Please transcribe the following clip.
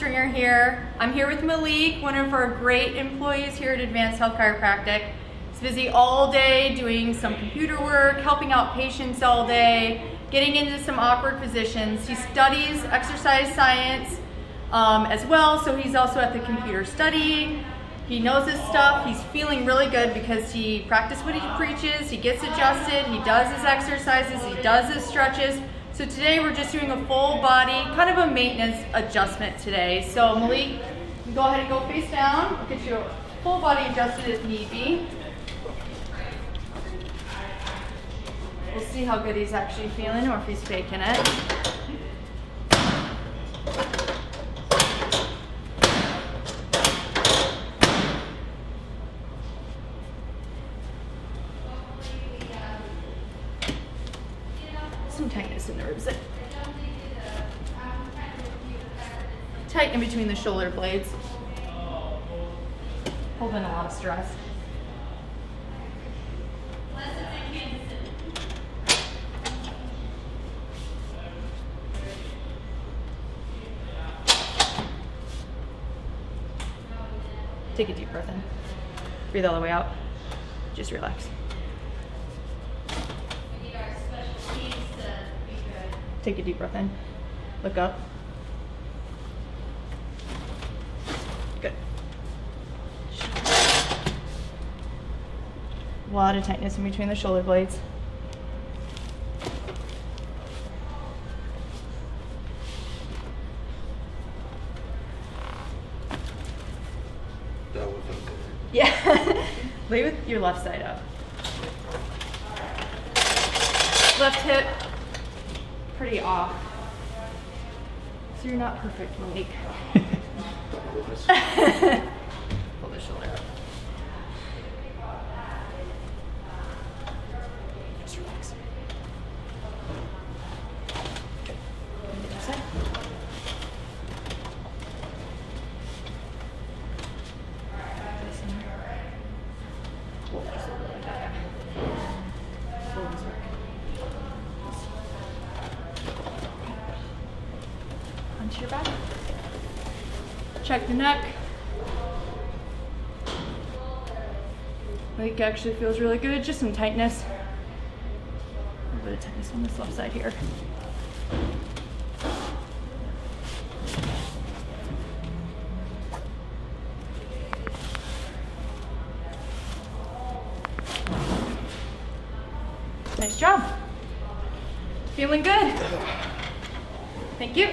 Stringer here. I'm here with Malik, one of our great employees here at Advanced Health Chiropractic. He's busy all day doing some computer work, helping out patients all day, getting into some awkward positions. He studies exercise science as well, so he's also at the computer studying. He knows his stuff. He's feeling really good because he practiced what he preaches, he gets adjusted, he does his exercises, he does his stretches. So today we're just doing a full body, kind of a maintenance adjustment today. So Malik, you can go ahead and go face down. We'll get you a full body adjusted if need be. We'll see how good he's actually feeling or if he's faking it. Some tightness in the ribs. Tight in between the shoulder blades. Holding a lot of stress. Take a deep breath in. Breathe all the way out. Just relax. Take a deep breath in. Look up. Good. A lot of tightness in between the shoulder blades. That was okay. Yeah. Lay with your left side up. Left hip pretty off. So you're not perfect, Malik. Pull the shoulder up. Just relax. Good. And the other side. Hold that shoulder like that. Hold this back. Onto your back. Check the neck. Malik actually feels really good, just some tightness. A little bit of tightness on this left side here. Nice job. Feeling good. Thank you.